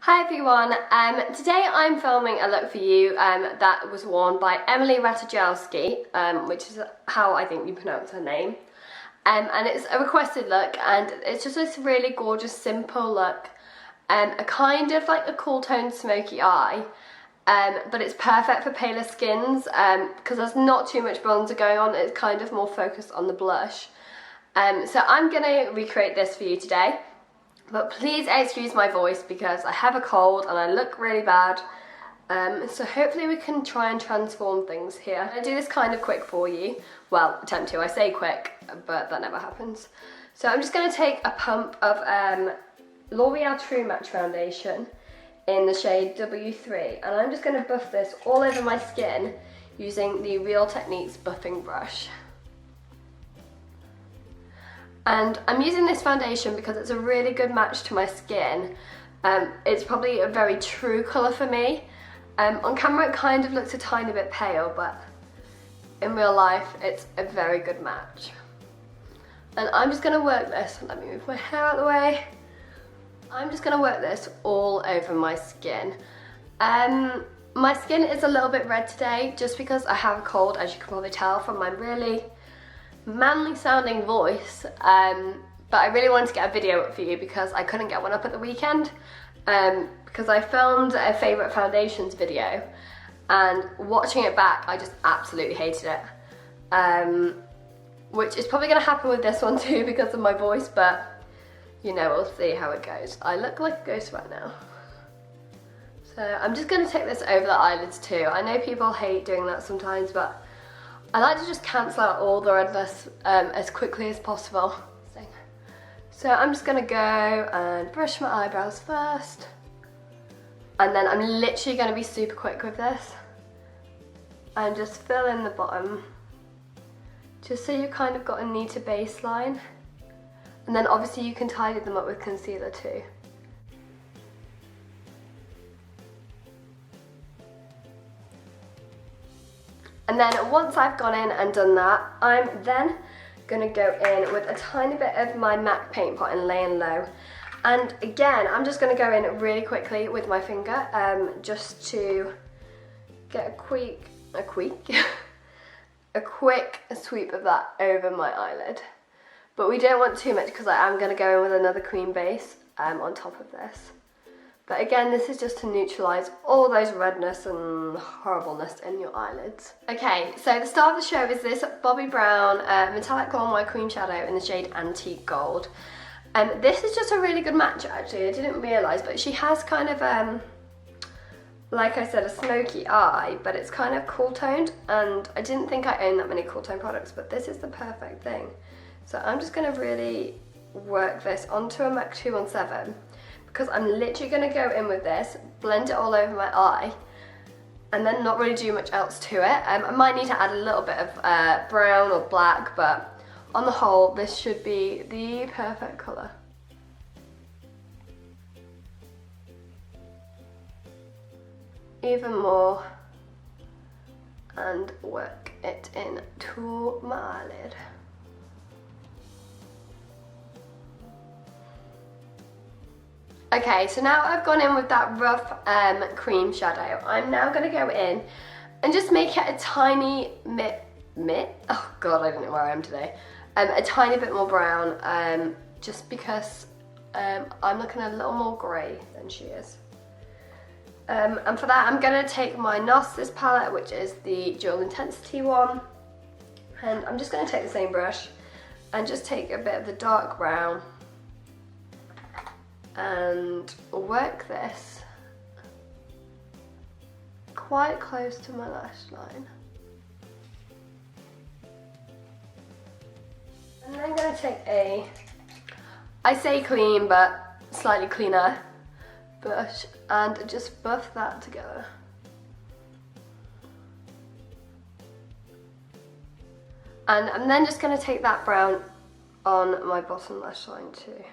Hi everyone, today I'm filming a look for you that was worn by Emily Ratajkowski, which is how I think you pronounce her name. And it's a requested look, and it's just this really gorgeous simple look, a kind of like a cool toned smoky eye, but it's perfect for paler skins because there's not too much bronzer going on. It's kind of more focused on the blush. So I'm going to recreate this for you today. But please excuse my voice because I have a cold and I look really bad. So hopefully we can try and transform things here. I do this kind of quick for you. Well, attempt to. I say quick, but that never happens. So I'm just going to take a pump of L'Oreal True Match Foundation in the shade W3. And I'm just going to buff this all over my skin using the Real Techniques buffing brush. And I'm using this foundation because it's a really good match to my skin. It's probably a very true colour for me. On camera it kind of looks a tiny bit pale, but in real life it's a very good match. And I'm just going to work this, let me move my hair out of the way. I'm just going to work this all over my skin. My skin is a little bit red today just because I have a cold, as you can probably tell from my really manly sounding voice, but I really wanted to get a video up for you because I couldn't get one up at the weekend, because I filmed a favourite foundations video and watching it back I just absolutely hated it, which is probably going to happen with this one too because of my voice, but you know, we'll see how it goes. I look like a ghost right now. So I'm just going to take this over the eyelids too. I know people hate doing that sometimes, but I like to just cancel out all the redness as quickly as possible. So I'm just going to go and brush my eyebrows first. And then I'm literally going to be super quick with this. And just fill in the bottom. Just so you've kind of got a neater base line. And then obviously you can tidy them up with concealer too. And then once I've gone in and done that, I'm then going to go in with a tiny bit of my MAC paint pot and laying low. And again, I'm just going to go in really quickly with my finger, just to get a quick sweep of that over my eyelid. But we don't want too much because I am going to go in with another cream base on top of this. But again, this is just to neutralise all those redness and horribleness in your eyelids. Okay, so the star of the show is this Bobbi Brown Metallic Glow White Cream Shadow in the shade Antique Gold. This is just a really good match actually, I didn't realise, but she has kind of, like I said, a smoky eye, but it's kind of cool toned, and I didn't think I owned that many cool tone products, but this is the perfect thing. So I'm just going to really work this onto a MAC 217. Because I'm literally going to go in with this, blend it all over my eye, and then not really do much else to it. I might need to add a little bit of brown or black, but on the whole, this should be the perfect colour. Even more, and work it into my eyelid. Okay, so now I've gone in with that rough cream shadow. I'm now going to go in and just make it a tiny oh god, I don't know where I am today. A tiny bit more brown, just because I'm looking a little more grey than she is. And for that I'm going to take my Narsassist palette, which is the Dual Intensity one. And I'm just going to take the same brush and just take a bit of the dark brown and work this quite close to my lash line. And then I'm going to take I say clean but slightly cleaner brush and just buff that together. And I'm then just going to take that brown on my bottom lash line too.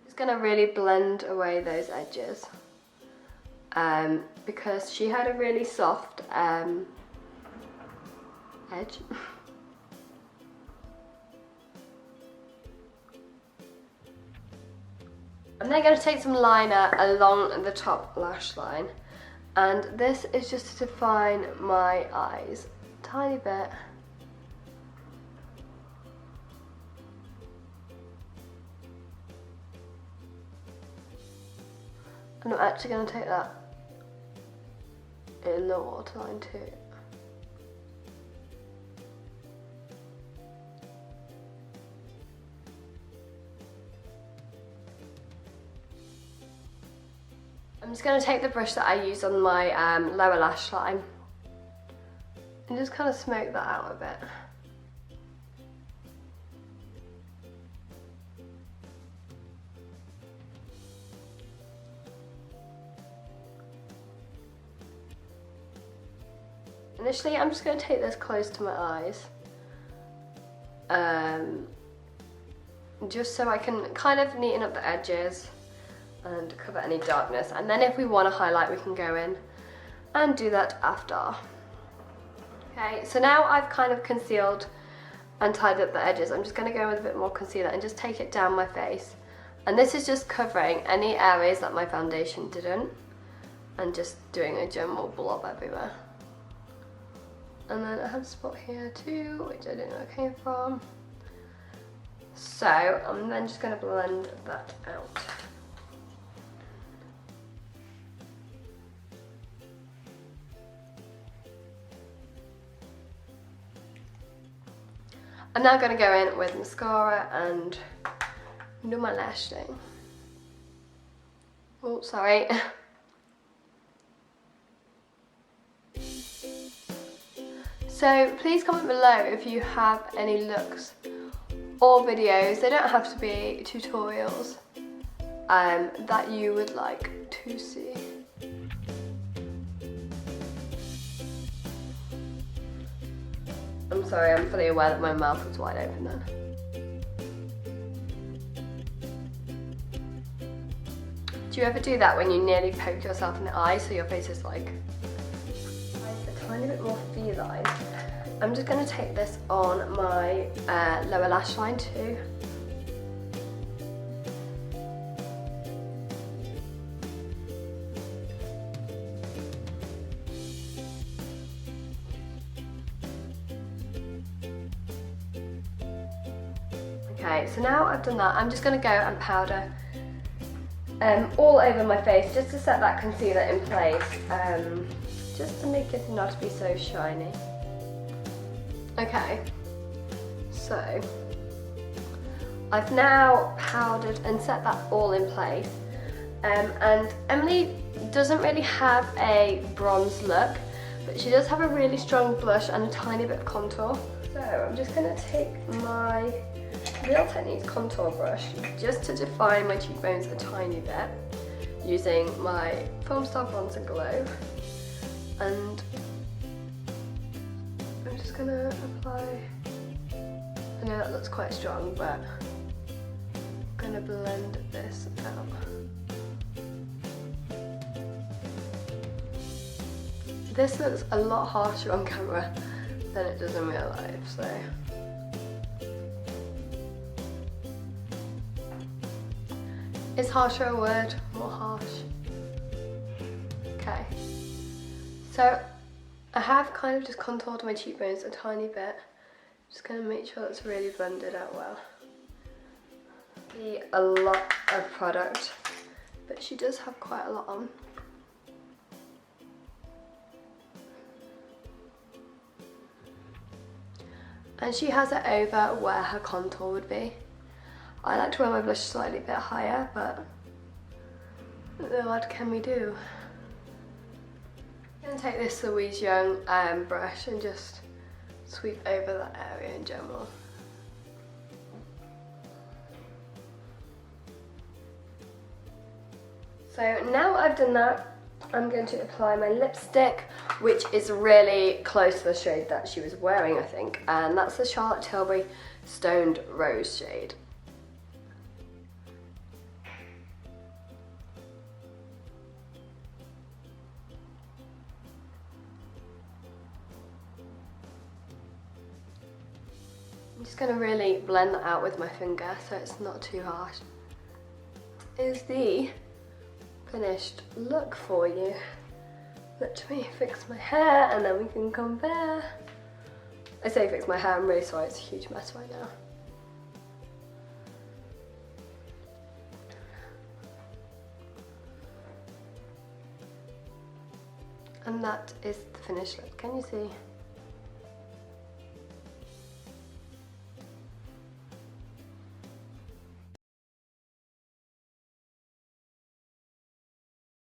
Just going to really blend away those edges, because she had a really soft edge. I'm then going to take some liner along the top lash line, and this is just to define my eyes a tiny bit. And I'm actually going to take that in the waterline too. I'm just going to take the brush that I used on my lower lash line and just kind of smoke that out a bit. Initially, I'm just going to take this close to my eyes, just so I can kind of neaten up the edges and cover any darkness, and then if we want to highlight we can go in and do that after. Okay, so now I've kind of concealed and tidied up the edges. I'm just going to go with a bit more concealer and just take it down my face, and this is just covering any areas that my foundation didn't and just doing a general blob everywhere. And then I have a spot here too, which I don't know where it came from. So I'm then just going to blend that out. I'm now going to go in with mascara and do my lash thing. Oh, sorry. So please comment below if you have any looks or videos, they don't have to be tutorials, that you would like to see. I'm sorry, I'm fully aware that my mouth was wide open then. Do you ever do that when you nearly poke yourself in the eye so your face is like a tiny bit more feline? I'm just going to take this on my lower lash line too. Okay, so now I've done that, I'm just going to go and powder all over my face just to set that concealer in place, just to make it not be so shiny. Okay, so I've now powdered and set that all in place, and Emily doesn't really have a bronze look, but she does have a really strong blush and a tiny bit of contour. So I'm just going to take my Real Techniques contour brush just to define my cheekbones a tiny bit using my Filmstar Bronzer Glow, and I'm just going to apply, I know that looks quite strong, but I'm going to blend this out. This looks a lot harsher on camera than it does in real life, so. Is harsher a word? More harsh. Okay. So I have kind of just contoured my cheekbones a tiny bit. Just going to make sure it's really blended out well. Be a lot of product, but she does have quite a lot on. And she has it over where her contour would be. I like to wear my blush slightly a bit higher, but what can we do? I'm going to take this Louise Young brush and just sweep over that area in general. So now I've done that, I'm going to apply my lipstick, which is really close to the shade that she was wearing, I think, and that's the Charlotte Tilbury Stoned Rose shade. I'm just going to really blend that out with my finger so it's not too harsh. is the finished look for you. Let me fix my hair and then we can compare. I say fix my hair, I'm really sorry, it's a huge mess right now. And that is the finished look. Can you see?